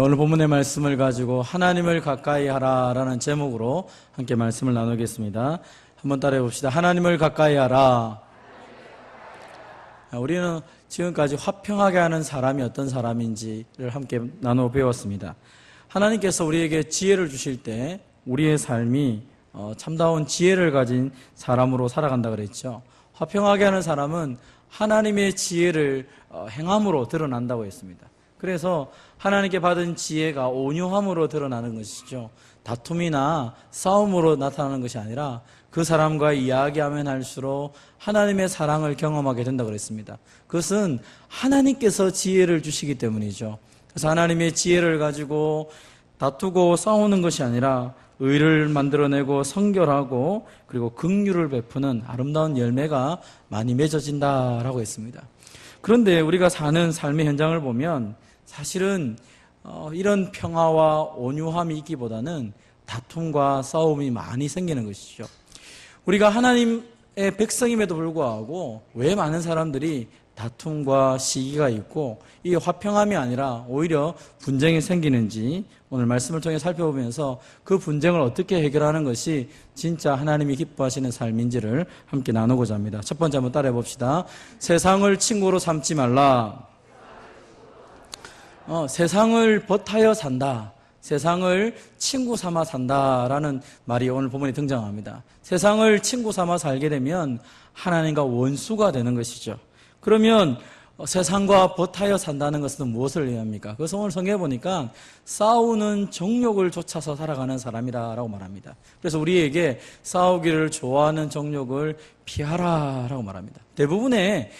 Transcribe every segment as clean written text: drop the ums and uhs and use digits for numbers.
오늘 본문의 말씀을 가지고 하나님을 가까이 하라라는 제목으로 함께 말씀을 나누겠습니다. 한번 따라해 봅시다. 하나님을 가까이 하라. 우리는 지금까지 화평하게 하는 사람이 어떤 사람인지를 함께 나누어 배웠습니다. 하나님께서 우리에게 지혜를 주실 때 우리의 삶이 참다운 지혜를 가진 사람으로 살아간다 그랬죠. 화평하게 하는 사람은 하나님의 지혜를 행함으로 드러난다고 했습니다. 그래서 하나님께 받은 지혜가 온유함으로 드러나는 것이죠. 다툼이나 싸움으로 나타나는 것이 아니라 그 사람과 이야기하면 할수록 하나님의 사랑을 경험하게 된다고 그랬습니다. 그것은 하나님께서 지혜를 주시기 때문이죠. 그래서 하나님의 지혜를 가지고 다투고 싸우는 것이 아니라 의를 만들어내고 성결하고 그리고 긍휼을 베푸는 아름다운 열매가 많이 맺어진다라고 했습니다. 그런데 우리가 사는 삶의 현장을 보면 사실은 이런 평화와 온유함이 있기보다는 다툼과 싸움이 많이 생기는 것이죠. 우리가 하나님의 백성임에도 불구하고 왜 많은 사람들이 다툼과 시기가 있고 이 화평함이 아니라 오히려 분쟁이 생기는지 오늘 말씀을 통해 살펴보면서 그 분쟁을 어떻게 해결하는 것이 진짜 하나님이 기뻐하시는 삶인지를 함께 나누고자 합니다. 첫 번째 한번 따라해 봅시다. 세상을 친구로 삼지 말라. 세상을 버타여 산다. 세상을 친구 삼아 산다라는 말이 오늘 본문에 등장합니다. 세상을 친구 삼아 살게 되면 하나님과 원수가 되는 것이죠. 그러면 세상과 버타여 산다는 것은 무엇을 의미합니까? 그래서 오늘 성경에 보니까 싸우는 정욕을 쫓아서 살아가는 사람이라고 말합니다. 그래서 우리에게 싸우기를 좋아하는 정욕을 피하라라고 말합니다. 대부분의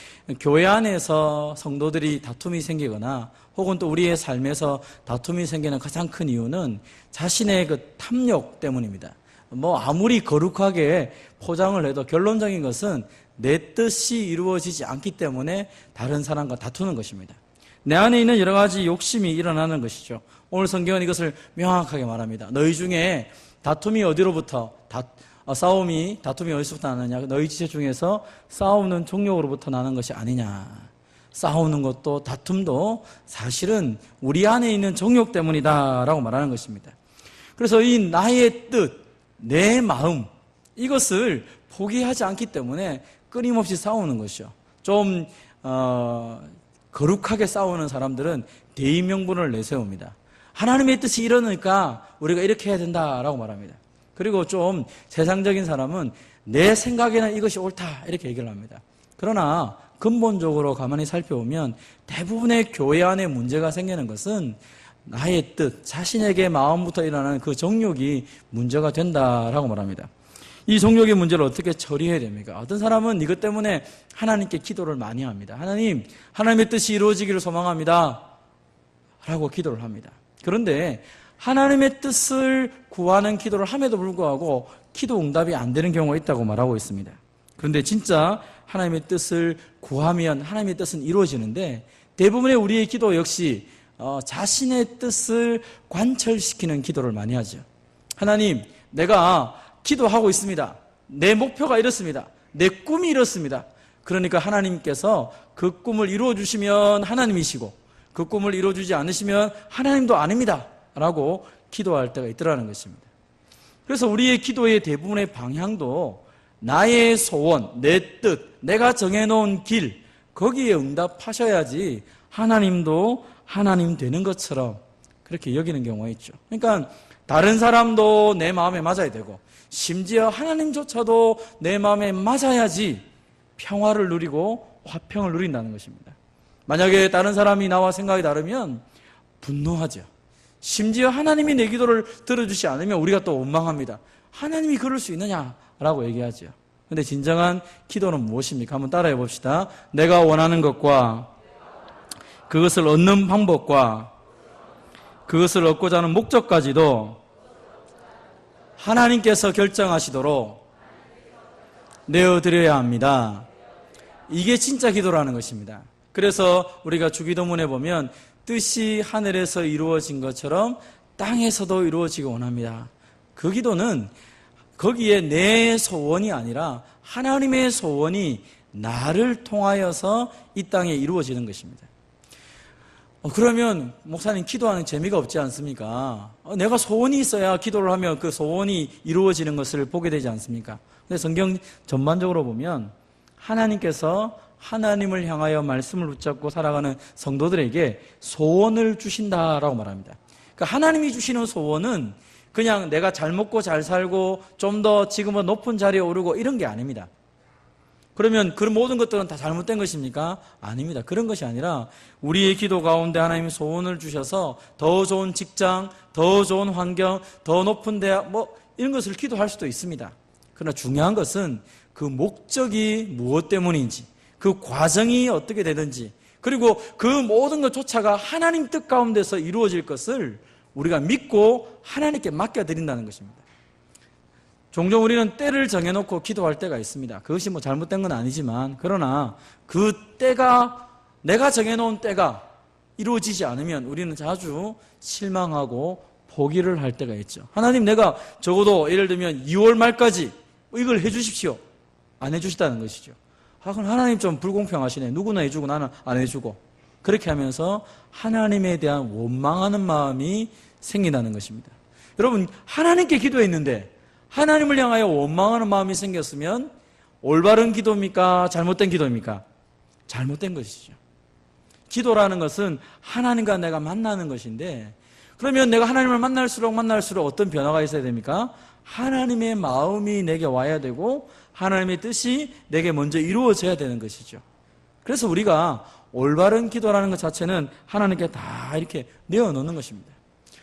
교회 안에서 성도들이 다툼이 생기거나 혹은 또 우리의 삶에서 다툼이 생기는 가장 큰 이유는 자신의 그 탐욕 때문입니다. 아무리 거룩하게 포장을 해도 결론적인 것은 내 뜻이 이루어지지 않기 때문에 다른 사람과 다투는 것입니다. 내 안에 있는 여러 가지 욕심이 일어나는 것이죠. 오늘 성경은 이것을 명확하게 말합니다. 너희 중에 다툼이 어디로부터 다툼이 어디서부터 나느냐? 너희 지체 중에서 싸우는 종욕으로부터 나는 것이 아니냐? 싸우는 것도 다툼도 사실은 우리 안에 있는 정욕 때문이다라고 말하는 것입니다. 그래서 이 나의 뜻, 내 마음 이것을 포기하지 않기 때문에 끊임없이 싸우는 것이죠. 좀 거룩하게 싸우는 사람들은 대의명분을 내세웁니다. 하나님의 뜻이 이러니까 우리가 이렇게 해야 된다라고 말합니다. 그리고 좀 세상적인 사람은 내 생각에는 이것이 옳다 이렇게 얘기를 합니다. 그러나 근본적으로 가만히 살펴보면 대부분의 교회 안에 문제가 생기는 것은 나의 뜻, 자신에게 마음부터 일어나는 그 정욕이 문제가 된다라고 말합니다. 이 정욕의 문제를 어떻게 처리해야 됩니까? 어떤 사람은 이것 때문에 하나님께 기도를 많이 합니다. 하나님, 하나님의 뜻이 이루어지기를 소망합니다 라고 기도를 합니다. 그런데 하나님의 뜻을 구하는 기도를 함에도 불구하고 기도 응답이 안 되는 경우가 있다고 말하고 있습니다. 그런데 진짜 하나님의 뜻을 구하면 하나님의 뜻은 이루어지는데 대부분의 우리의 기도 역시 자신의 뜻을 관철시키는 기도를 많이 하죠. 하나님, 내가 기도하고 있습니다. 내 목표가 이렇습니다. 내 꿈이 이렇습니다. 그러니까 하나님께서 그 꿈을 이루어주시면 하나님이시고 그 꿈을 이루어주지 않으시면 하나님도 아닙니다 라고 기도할 때가 있더라는 것입니다. 그래서 우리의 기도의 대부분의 방향도 나의 소원, 내 뜻, 내가 정해놓은 길 거기에 응답하셔야지 하나님도 하나님 되는 것처럼 그렇게 여기는 경우가 있죠. 그러니까 다른 사람도 내 마음에 맞아야 되고 심지어 하나님조차도 내 마음에 맞아야지 평화를 누리고 화평을 누린다는 것입니다. 만약에 다른 사람이 나와 생각이 다르면 분노하죠. 심지어 하나님이 내 기도를 들어주지 않으면 우리가 또 원망합니다. 하나님이 그럴 수 있느냐라고 얘기하죠. 그런데 진정한 기도는 무엇입니까? 한번 따라해 봅시다. 내가 원하는 것과 그것을 얻는 방법과 그것을 얻고자 하는 목적까지도 하나님께서 결정하시도록 내어드려야 합니다. 이게 진짜 기도라는 것입니다. 그래서 우리가 주기도문에 보면 뜻이 하늘에서 이루어진 것처럼 땅에서도 이루어지기 원합니다. 그 기도는 거기에 내 소원이 아니라 하나님의 소원이 나를 통하여서 이 땅에 이루어지는 것입니다. 그러면 목사님 기도하는 재미가 없지 않습니까? 내가 소원이 있어야 기도를 하면 그 소원이 이루어지는 것을 보게 되지 않습니까? 근데 성경 전반적으로 보면 하나님께서 하나님을 향하여 말씀을 붙잡고 살아가는 성도들에게 소원을 주신다라고 말합니다. 그러니까 하나님이 주시는 소원은 그냥 내가 잘 먹고 잘 살고 좀 더 지금은 높은 자리에 오르고 이런 게 아닙니다. 그러면 그 모든 것들은 다 잘못된 것입니까? 아닙니다. 그런 것이 아니라 우리의 기도 가운데 하나님이 소원을 주셔서 더 좋은 직장, 더 좋은 환경, 더 높은 대학 이런 것을 기도할 수도 있습니다. 그러나 중요한 것은 그 목적이 무엇 때문인지, 그 과정이 어떻게 되든지, 그리고 그 모든 것조차가 하나님 뜻 가운데서 이루어질 것을 우리가 믿고 하나님께 맡겨드린다는 것입니다. 종종 우리는 때를 정해놓고 기도할 때가 있습니다. 그것이 잘못된 건 아니지만, 그러나 그 때가, 내가 정해놓은 때가 이루어지지 않으면 우리는 자주 실망하고 포기를 할 때가 있죠. 하나님, 내가 적어도 예를 들면 2월 말까지 이걸 해주십시오. 안 해주시다는 것이죠. 그럼 하나님 좀 불공평하시네. 누구나 해주고 나는 안 해주고. 그렇게 하면서 하나님에 대한 원망하는 마음이 생긴다는 것입니다. 여러분, 하나님께 기도했는데 하나님을 향하여 원망하는 마음이 생겼으면 올바른 기도입니까? 잘못된 기도입니까? 잘못된 것이죠. 기도라는 것은 하나님과 내가 만나는 것인데, 그러면 내가 하나님을 만날수록 어떤 변화가 있어야 됩니까? 하나님의 마음이 내게 와야 되고 하나님의 뜻이 내게 먼저 이루어져야 되는 것이죠. 그래서 우리가 올바른 기도라는 것 자체는 하나님께 다 이렇게 내어놓는 것입니다.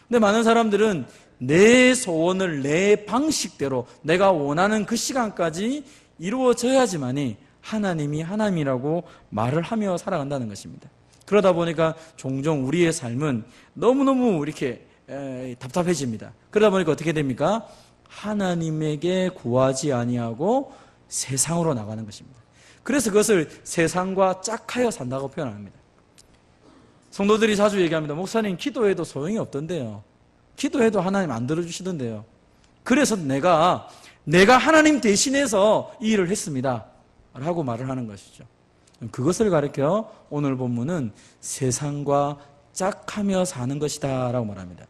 근데 많은 사람들은 내 소원을 내 방식대로 내가 원하는 그 시간까지 이루어져야지만이 하나님이 하나님이라고 말을 하며 살아간다는 것입니다. 그러다 보니까 종종 우리의 삶은 너무너무 이렇게 답답해집니다. 그러다 보니까 어떻게 됩니까? 하나님에게 구하지 아니하고 세상으로 나가는 것입니다. 그래서 그것을 세상과 짝하여 산다고 표현합니다. 성도들이 자주 얘기합니다. 목사님, 기도해도 소용이 없던데요. 기도해도 하나님 안 들어주시던데요. 그래서 내가 하나님 대신해서 이 일을 했습니다 라고 말을 하는 것이죠. 그것을 가리켜 오늘 본문은 세상과 짝하며 사는 것이다 라고 말합니다.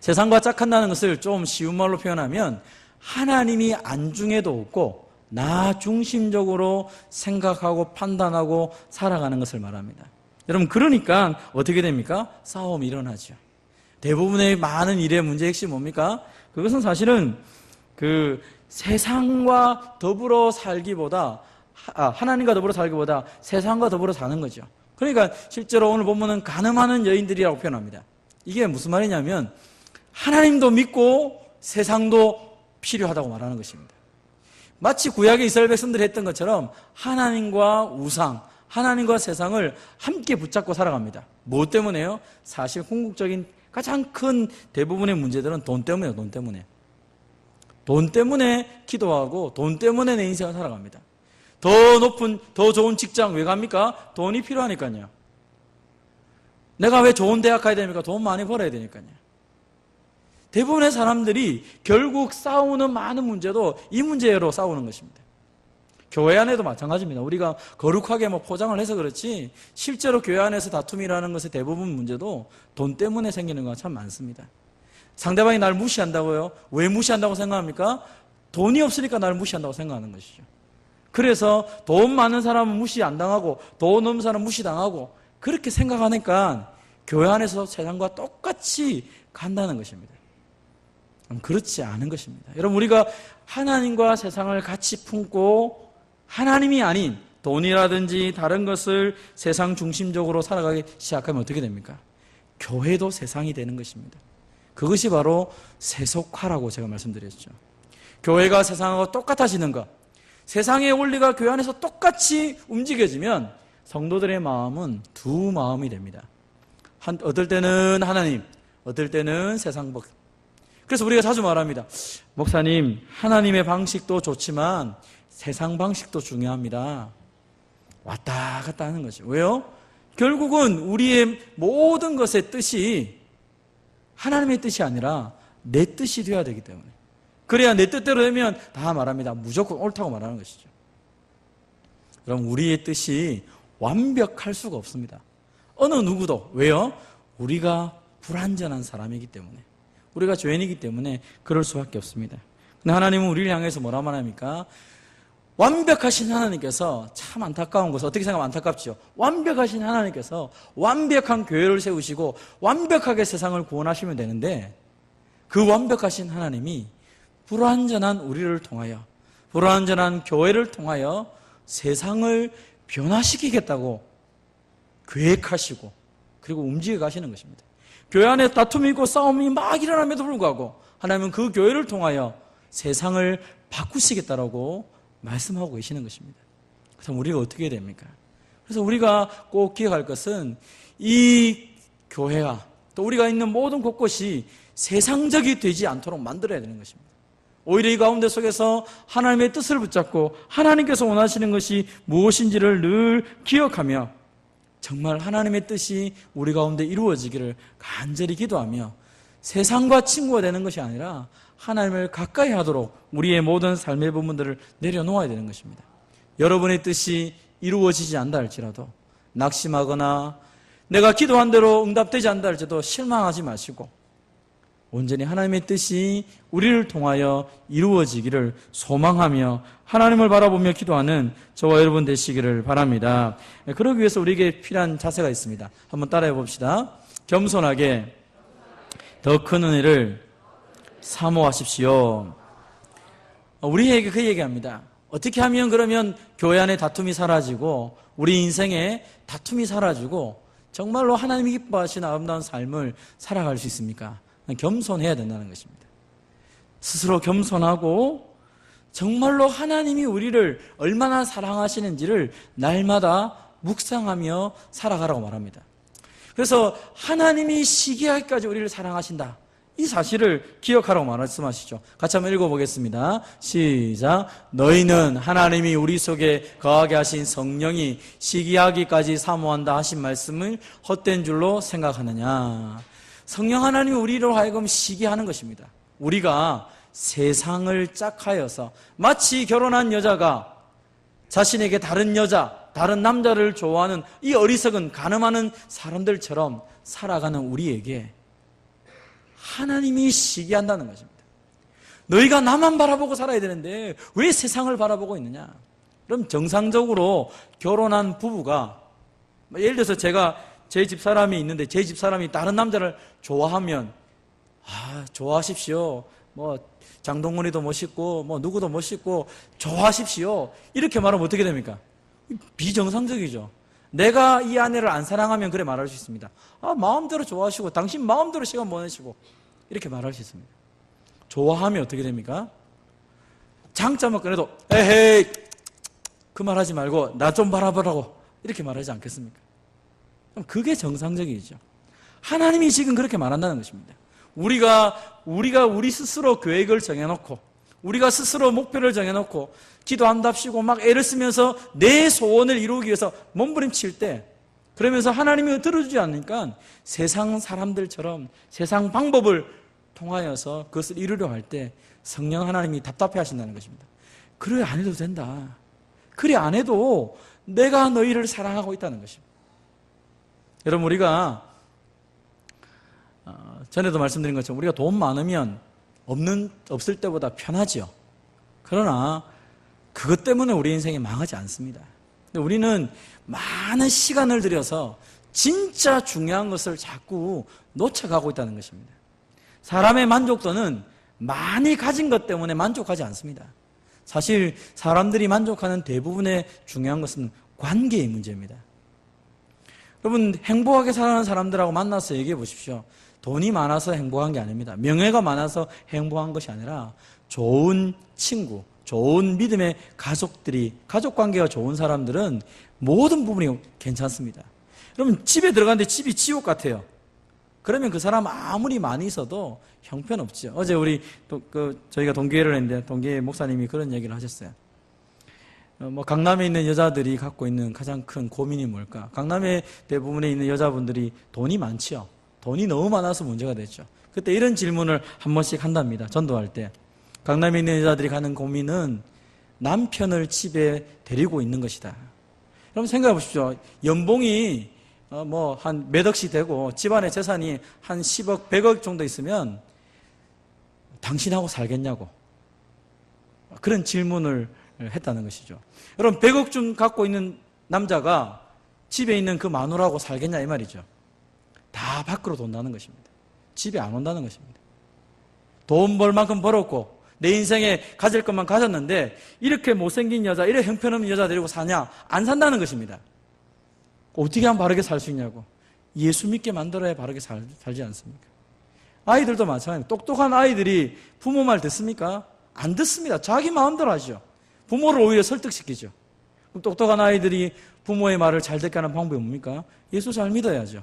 세상과 짝한다는 것을 좀 쉬운 말로 표현하면 하나님이 안중에도 없고 나 중심적으로 생각하고 판단하고 살아가는 것을 말합니다. 여러분, 그러니까 어떻게 됩니까? 싸움이 일어나죠. 대부분의 많은 일의 문제의 핵심이 뭡니까? 그것은 사실은 그 세상과 더불어 살기보다, 하나님과 더불어 살기보다 세상과 더불어 사는 거죠. 그러니까 실제로 오늘 본문은 간음하는 여인들이라고 표현합니다. 이게 무슨 말이냐면 하나님도 믿고 세상도 필요하다고 말하는 것입니다. 마치 구약의 이스라엘 백성들이 했던 것처럼 하나님과 우상, 하나님과 세상을 함께 붙잡고 살아갑니다. 무엇 때문에요? 사실 궁극적인 가장 큰 대부분의 문제들은 돈 때문이에요. 돈 때문에. 돈 때문에 기도하고 돈 때문에 내 인생을 살아갑니다. 더 높은, 더 좋은 직장 왜 갑니까? 돈이 필요하니까요. 내가 왜 좋은 대학 가야 됩니까? 돈 많이 벌어야 되니까요. 대부분의 사람들이 결국 싸우는 많은 문제도 이 문제로 싸우는 것입니다. 교회 안에도 마찬가지입니다. 우리가 거룩하게 포장을 해서 그렇지 실제로 교회 안에서 다툼이라는 것의 대부분 문제도 돈 때문에 생기는 건 참 많습니다. 상대방이 나를 무시한다고요? 왜 무시한다고 생각합니까? 돈이 없으니까 나를 무시한다고 생각하는 것이죠. 그래서 돈 많은 사람은 무시 안 당하고 돈 없는 사람은 무시당하고 그렇게 생각하니까 교회 안에서 세상과 똑같이 간다는 것입니다. 그렇지 않은 것입니다. 여러분, 우리가 하나님과 세상을 같이 품고 하나님이 아닌 돈이라든지 다른 것을 세상 중심적으로 살아가기 시작하면 어떻게 됩니까? 교회도 세상이 되는 것입니다. 그것이 바로 세속화라고 제가 말씀드렸죠. 교회가 세상하고 똑같아지는 것, 세상의 원리가 교회 안에서 똑같이 움직여지면 성도들의 마음은 두 마음이 됩니다. 어떨 때는 하나님, 어떨 때는 세상 법. 그래서 우리가 자주 말합니다. 목사님, 하나님의 방식도 좋지만 세상 방식도 중요합니다. 왔다 갔다 하는 거죠. 왜요? 결국은 우리의 모든 것의 뜻이 하나님의 뜻이 아니라 내 뜻이 되어야 되기 때문에, 그래야 내 뜻대로 되면 다 말합니다. 무조건 옳다고 말하는 것이죠. 그럼 우리의 뜻이 완벽할 수가 없습니다. 어느 누구도. 왜요? 우리가 불완전한 사람이기 때문에, 우리가 죄인이기 때문에 그럴 수밖에 없습니다. 근데 하나님은 우리를 향해서 뭐라 말합니까? 완벽하신 하나님께서, 참 안타까운 것은, 어떻게 생각하면 안타깝죠? 완벽하신 하나님께서 완벽한 교회를 세우시고 완벽하게 세상을 구원하시면 되는데, 그 완벽하신 하나님이 불완전한 우리를 통하여, 불완전한 교회를 통하여 세상을 변화시키겠다고 계획하시고 그리고 움직여 가시는 것입니다. 교회 안에 다툼이 있고 싸움이 막 일어남에도 불구하고 하나님은 그 교회를 통하여 세상을 바꾸시겠다라고 말씀하고 계시는 것입니다. 그래서 우리가 어떻게 해야 됩니까? 그래서 우리가 꼭 기억할 것은 이 교회와 또 우리가 있는 모든 곳곳이 세상적이 되지 않도록 만들어야 되는 것입니다. 오히려 이 가운데 속에서 하나님의 뜻을 붙잡고 하나님께서 원하시는 것이 무엇인지를 늘 기억하며 정말 하나님의 뜻이 우리 가운데 이루어지기를 간절히 기도하며 세상과 친구가 되는 것이 아니라 하나님을 가까이 하도록 우리의 모든 삶의 부분들을 내려놓아야 되는 것입니다. 여러분의 뜻이 이루어지지 않다 할지라도 낙심하거나 내가 기도한 대로 응답되지 않다 할지라도 실망하지 마시고 온전히 하나님의 뜻이 우리를 통하여 이루어지기를 소망하며 하나님을 바라보며 기도하는 저와 여러분 되시기를 바랍니다. 그러기 위해서 우리에게 필요한 자세가 있습니다. 한번 따라해 봅시다. 겸손하게 더 큰 은혜를 사모하십시오. 우리에게 그 얘기합니다. 어떻게 하면 그러면 교회 안에 다툼이 사라지고 우리 인생에 다툼이 사라지고 정말로 하나님이 기뻐하시는 아름다운 삶을 살아갈 수 있습니까? 겸손해야 된다는 것입니다. 스스로 겸손하고 정말로 하나님이 우리를 얼마나 사랑하시는지를 날마다 묵상하며 살아가라고 말합니다. 그래서 하나님이 시기하기까지 우리를 사랑하신다, 이 사실을 기억하라고 말씀하시죠. 같이 한번 읽어보겠습니다. 시작. 너희는 하나님이 우리 속에 거하게 하신 성령이 시기하기까지 사모한다 하신 말씀을 헛된 줄로 생각하느냐. 성령 하나님이 우리로 하여금 시기하는 것입니다. 우리가 세상을 짝하여서 마치 결혼한 여자가 자신에게 다른 여자, 다른 남자를 좋아하는 이 어리석은 가늠하는 사람들처럼 살아가는 우리에게 하나님이 시기한다는 것입니다. 너희가 나만 바라보고 살아야 되는데 왜 세상을 바라보고 있느냐? 그럼 정상적으로 결혼한 부부가, 예를 들어서 제가 제 집사람이 있는데 제 집사람이 다른 남자를 좋아하면 좋아하십시오. 뭐 장동건이도 멋있고 뭐 누구도 멋있고 좋아하십시오. 이렇게 말하면 어떻게 됩니까? 비정상적이죠. 내가 이 아내를 안 사랑하면 그래 말할 수 있습니다. 마음대로 좋아하시고 당신 마음대로 시간 보내시고 이렇게 말할 수 있습니다. 좋아하면 어떻게 됩니까? 장자만 꺼내도 에헤이 그 말하지 말고 나 좀 바라보라고 이렇게 말하지 않겠습니까? 그럼 그게 정상적이죠. 하나님이 지금 그렇게 말한다는 것입니다. 우리가 우리 스스로 계획을 정해놓고 우리가 스스로 목표를 정해놓고 기도한답시고 막 애를 쓰면서 내 소원을 이루기 위해서 몸부림칠 때, 그러면서 하나님이 들어주지 않으니까 세상 사람들처럼 세상 방법을 통하여서 그것을 이루려 할 때 성령 하나님이 답답해 하신다는 것입니다. 그래 안 해도 된다. 그래 안 해도 내가 너희를 사랑하고 있다는 것입니다. 여러분, 우리가 전에도 말씀드린 것처럼 우리가 돈 많으면 없을 때보다 편하죠. 그러나 그것 때문에 우리 인생이 망하지 않습니다. 근데 우리는 많은 시간을 들여서 진짜 중요한 것을 자꾸 놓쳐가고 있다는 것입니다. 사람의 만족도는 많이 가진 것 때문에 만족하지 않습니다. 사실 사람들이 만족하는 대부분의 중요한 것은 관계의 문제입니다. 여러분, 행복하게 살아가는 사람들하고 만나서 얘기해 보십시오. 돈이 많아서 행복한 게 아닙니다. 명예가 많아서 행복한 것이 아니라 좋은 친구, 좋은 믿음의 가족 관계가 좋은 사람들은 모든 부분이 괜찮습니다. 여러분, 집에 들어갔는데 집이 지옥 같아요. 그러면 그 사람 아무리 많이 있어도 형편없죠. 어제 저희가 동기회를 했는데 동기회 목사님이 그런 얘기를 하셨어요. 강남에 있는 여자들이 갖고 있는 가장 큰 고민이 뭘까? 강남에 대부분에 있는 여자분들이 돈이 많지요. 돈이 너무 많아서 문제가 됐죠. 그때 이런 질문을 한 번씩 한답니다. 전도할 때. 강남에 있는 여자들이 가는 고민은 남편을 집에 데리고 있는 것이다. 여러분 생각해 보십시오. 연봉이 뭐 한 몇 억씩 되고 집안의 재산이 한 10억, 100억 정도 있으면 당신하고 살겠냐고 그런 질문을 했다는 것이죠. 여러분 100억 좀 갖고 있는 남자가 집에 있는 그 마누라하고 살겠냐 이 말이죠. 다 밖으로 돈다는 것입니다. 집에 안 온다는 것입니다. 돈 벌 만큼 벌었고 내 인생에 가질 것만 가졌는데 이렇게 못생긴 여자, 이렇게 형편없는 여자 데리고 사냐? 안 산다는 것입니다. 어떻게 하면 바르게 살 수 있냐고. 예수 믿게 만들어야 바르게 살지 않습니까? 아이들도 마찬가지입니다. 똑똑한 아이들이 부모 말 듣습니까? 안 듣습니다. 자기 마음대로 하죠. 부모를 오히려 설득시키죠. 그럼 똑똑한 아이들이 부모의 말을 잘 듣게 하는 방법이 뭡니까? 예수 잘 믿어야죠.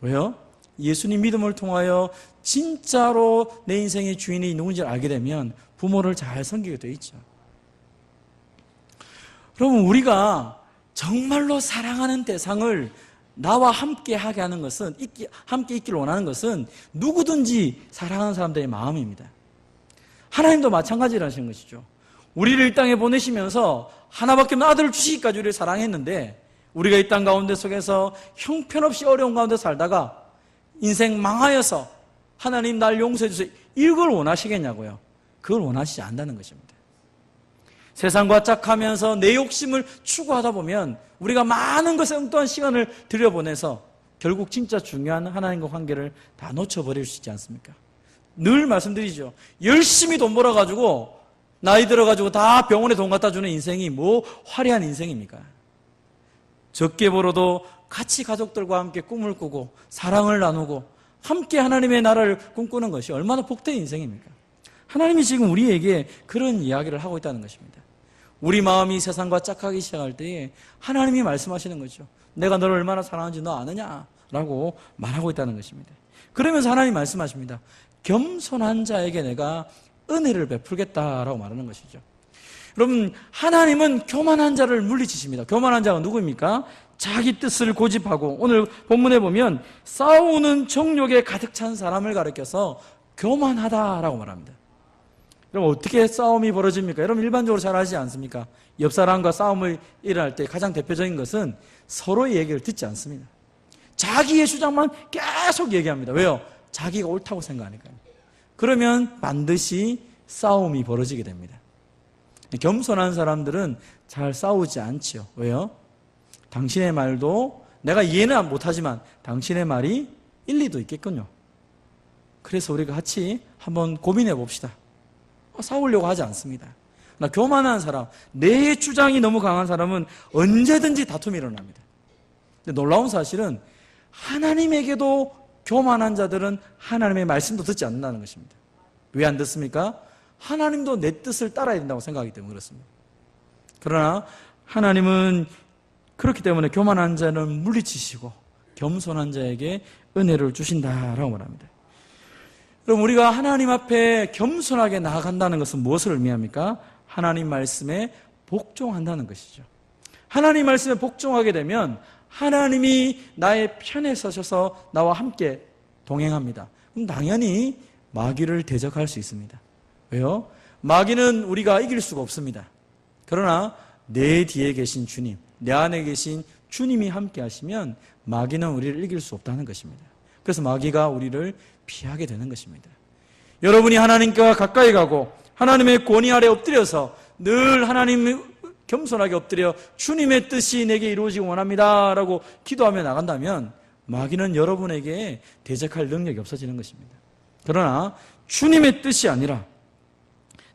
왜요? 예수님 믿음을 통하여 진짜로 내 인생의 주인이 누군지 알게 되면 부모를 잘 섬기게 되어 있죠. 여러분, 우리가 정말로 사랑하는 대상을 나와 함께 하게 하는 것은, 함께 있기를 원하는 것은 누구든지 사랑하는 사람들의 마음입니다. 하나님도 마찬가지라는 것이죠. 우리를 이 땅에 보내시면서 하나밖에 없는 아들을 주시기까지 우리를 사랑했는데, 우리가 이 땅 가운데 속에서 형편없이 어려운 가운데 살다가 인생 망하여서 하나님 날 용서해 주세요, 이걸 원하시겠냐고요. 그걸 원하시지 않는다는 것입니다. 세상과 짝하면서 내 욕심을 추구하다 보면 우리가 많은 것에 엉뚱한 시간을 들여보내서 결국 진짜 중요한 하나님과 관계를 다 놓쳐버릴 수 있지 않습니까? 늘 말씀드리죠. 열심히 돈 벌어가지고 나이 들어가지고 다 병원에 돈 갖다 주는 인생이 뭐 화려한 인생입니까? 적게 벌어도 같이 가족들과 함께 꿈을 꾸고 사랑을 나누고 함께 하나님의 나라를 꿈꾸는 것이 얼마나 복된 인생입니까? 하나님이 지금 우리에게 그런 이야기를 하고 있다는 것입니다. 우리 마음이 세상과 짝하기 시작할 때에 하나님이 말씀하시는 거죠. 내가 너를 얼마나 사랑하는지 너 아느냐? 라고 말하고 있다는 것입니다. 그러면서 하나님이 말씀하십니다. 겸손한 자에게 내가 은혜를 베풀겠다라고 말하는 것이죠. 여러분, 하나님은 교만한 자를 물리치십니다. 교만한 자가 누구입니까? 자기 뜻을 고집하고, 오늘 본문에 보면 싸우는 정욕에 가득 찬 사람을 가리켜서 교만하다라고 말합니다. 그럼 어떻게 싸움이 벌어집니까? 여러분 일반적으로 잘 아시지 않습니까? 옆 사람과 싸움을 일어날 때 가장 대표적인 것은 서로의 얘기를 듣지 않습니다. 자기의 주장만 계속 얘기합니다. 왜요? 자기가 옳다고 생각하니까요. 그러면 반드시 싸움이 벌어지게 됩니다. 겸손한 사람들은 잘 싸우지 않지요. 왜요? 당신의 말도 내가 이해는 못하지만 당신의 말이 일리도 있겠군요. 그래서 우리가 같이 한번 고민해 봅시다. 싸우려고 하지 않습니다. 나 교만한 사람, 내 주장이 너무 강한 사람은 언제든지 다툼이 일어납니다. 근데 놀라운 사실은 하나님에게도 교만한 자들은 하나님의 말씀도 듣지 않는다는 것입니다. 왜 안 듣습니까? 하나님도 내 뜻을 따라야 된다고 생각하기 때문에 그렇습니다. 그러나 하나님은 그렇기 때문에 교만한 자는 물리치시고 겸손한 자에게 은혜를 주신다라고 말합니다. 그럼 우리가 하나님 앞에 겸손하게 나아간다는 것은 무엇을 의미합니까? 하나님 말씀에 복종한다는 것이죠. 하나님 말씀에 복종하게 되면 하나님이 나의 편에 서셔서 나와 함께 동행합니다. 그럼 당연히 마귀를 대적할 수 있습니다. 왜요? 마귀는 우리가 이길 수가 없습니다. 그러나 내 뒤에 계신 주님, 내 안에 계신 주님이 함께 하시면 마귀는 우리를 이길 수 없다는 것입니다. 그래서 마귀가 우리를 피하게 되는 것입니다. 여러분이 하나님과 가까이 가고 하나님의 권위 아래 엎드려서 늘 하나님 겸손하게 엎드려 주님의 뜻이 내게 이루어지기 원합니다 라고 기도하며 나간다면 마귀는 여러분에게 대적할 능력이 없어지는 것입니다. 그러나 주님의 뜻이 아니라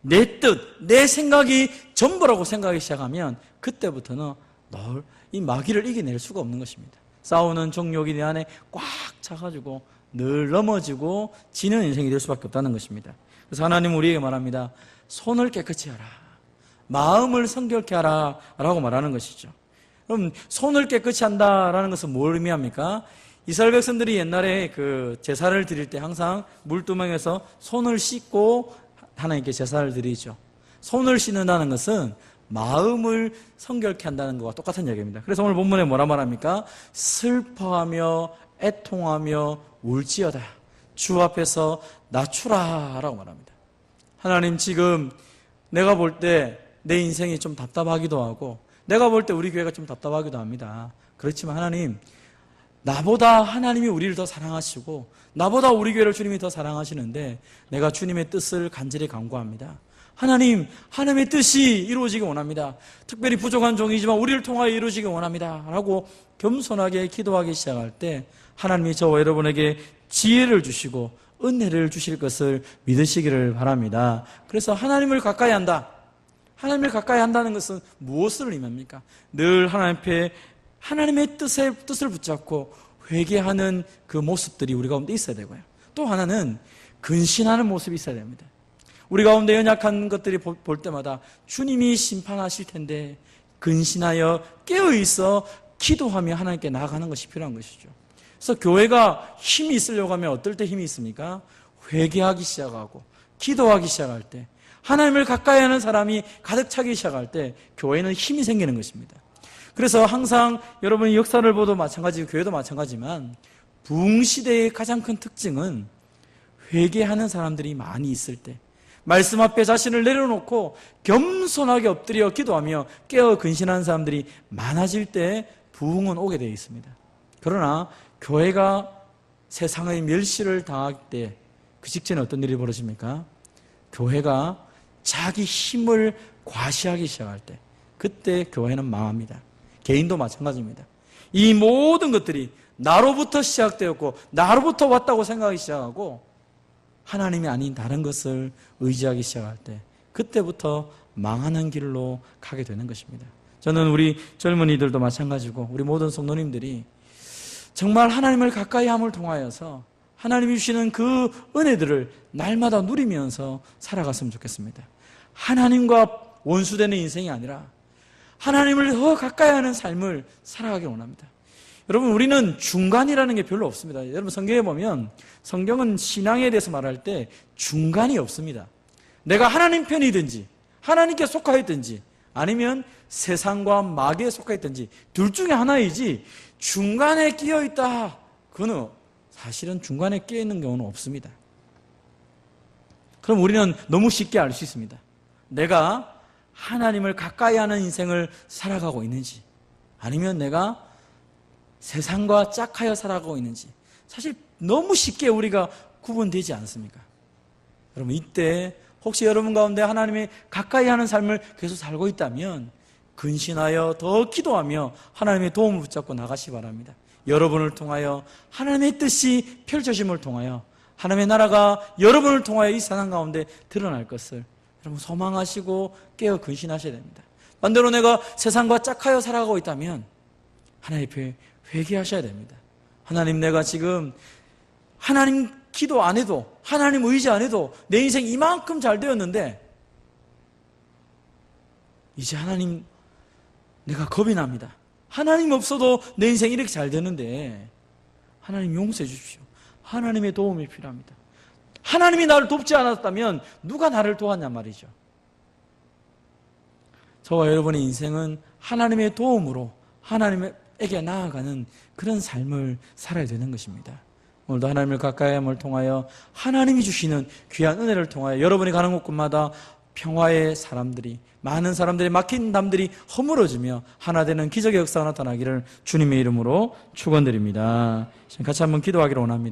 내 뜻, 내 생각이 전부라고 생각하기 시작하면 그때부터는 널 이 마귀를 이겨낼 수가 없는 것입니다. 싸우는 정욕이 내 안에 꽉 차가지고 늘 넘어지고 지는 인생이 될 수밖에 없다는 것입니다. 그래서 하나님은 우리에게 말합니다. 손을 깨끗이 하라, 마음을 성결케 하라 라고 말하는 것이죠. 그럼 손을 깨끗이 한다라는 것은 뭘 의미합니까? 이스라엘 백성들이 옛날에 그 제사를 드릴 때 항상 물두멍에서 손을 씻고 하나님께 제사를 드리죠. 손을 씻는다는 것은 마음을 성결케 한다는 것과 똑같은 얘기입니다. 그래서 오늘 본문에 뭐라 말합니까? 슬퍼하며 애통하며 울지어다, 주 앞에서 낮추라 라고 말합니다. 하나님, 지금 내가 볼 때 내 인생이 좀 답답하기도 하고 내가 볼 때 우리 교회가 좀 답답하기도 합니다. 그렇지만 하나님, 나보다 하나님이 우리를 더 사랑하시고 나보다 우리 교회를 주님이 더 사랑하시는데 내가 주님의 뜻을 간절히 간구합니다. 하나님의 뜻이 이루어지기 원합니다. 특별히 부족한 종이지만 우리를 통하여 이루어지기 원합니다. 라고 겸손하게 기도하기 시작할 때 하나님이 저와 여러분에게 지혜를 주시고 은혜를 주실 것을 믿으시기를 바랍니다. 그래서 하나님을 가까이 한다. 하나님을 가까이 한다는 것은 무엇을 의미합니까? 늘 하나님 앞에 하나님의 뜻을 붙잡고 회개하는 그 모습들이 우리 가운데 있어야 되고요. 또 하나는 근신하는 모습이 있어야 됩니다. 우리 가운데 연약한 것들이 볼 때마다 주님이 심판하실 텐데 근신하여 깨어있어 기도하며 하나님께 나아가는 것이 필요한 것이죠. 그래서 교회가 힘이 있으려고 하면 어떨 때 힘이 있습니까? 회개하기 시작하고 기도하기 시작할 때, 하나님을 가까이 하는 사람이 가득 차기 시작할 때 교회는 힘이 생기는 것입니다. 그래서 항상 여러분이 역사를 보도 마찬가지고 교회도 마찬가지지만 부흥시대의 가장 큰 특징은 회개하는 사람들이 많이 있을 때, 말씀 앞에 자신을 내려놓고 겸손하게 엎드려 기도하며 깨어 근신하는 사람들이 많아질 때 부흥은 오게 되어 있습니다. 그러나 교회가 세상의 멸시를 당할 때 그 직전에 어떤 일이 벌어집니까? 교회가 자기 힘을 과시하기 시작할 때 그때 교회는 망합니다. 개인도 마찬가지입니다. 이 모든 것들이 나로부터 시작되었고 나로부터 왔다고 생각하기 시작하고 하나님이 아닌 다른 것을 의지하기 시작할 때 그때부터 망하는 길로 가게 되는 것입니다. 저는 우리 젊은이들도 마찬가지고 우리 모든 성도님들이 정말 하나님을 가까이 함을 통하여서 하나님이 주시는 그 은혜들을 날마다 누리면서 살아갔으면 좋겠습니다. 하나님과 원수되는 인생이 아니라 하나님을 더 가까이 하는 삶을 살아가길 원합니다. 여러분, 우리는 중간이라는 게 별로 없습니다. 여러분, 성경에 보면 성경은 신앙에 대해서 말할 때 중간이 없습니다. 내가 하나님 편이든지 하나님께 속하였든지 아니면 세상과 마귀에 속하였든지 둘 중에 하나이지 중간에 끼어있다, 그건 사실은 중간에 끼어있는 경우는 없습니다. 그럼 우리는 너무 쉽게 알 수 있습니다. 내가 하나님을 가까이 하는 인생을 살아가고 있는지 아니면 내가 세상과 짝하여 살아가고 있는지 사실 너무 쉽게 우리가 구분되지 않습니까? 여러분, 이때 혹시 여러분 가운데 하나님이 가까이 하는 삶을 계속 살고 있다면 근신하여 더 기도하며 하나님의 도움을 붙잡고 나가시기 바랍니다. 여러분을 통하여 하나님의 뜻이 펼쳐짐을 통하여 하나님의 나라가 여러분을 통하여 이 세상 가운데 드러날 것을 여러분 소망하시고 깨어 근신하셔야 됩니다. 반대로 내가 세상과 짝하여 살아가고 있다면 하나님 앞에 회개하셔야 됩니다. 하나님, 내가 지금 하나님 기도 안 해도 하나님 의지 안 해도 내 인생 이만큼 잘 되었는데 이제 하나님 내가 겁이 납니다. 하나님 없어도 내 인생 이렇게 잘 되는데 하나님 용서해 주십시오. 하나님의 도움이 필요합니다. 하나님이 나를 돕지 않았다면 누가 나를 도왔냔 말이죠. 저와 여러분의 인생은 하나님의 도움으로 하나님에게 나아가는 그런 삶을 살아야 되는 것입니다. 오늘도 하나님을 가까이 함을 통하여 하나님이 주시는 귀한 은혜를 통하여 여러분이 가는 곳곳마다 평화의 사람들이, 많은 사람들이, 막힌 담들이 허물어지며 하나 되는 기적의 역사가 나타나기를 주님의 이름으로 축원드립니다. 같이 한번 기도하기를 원합니다.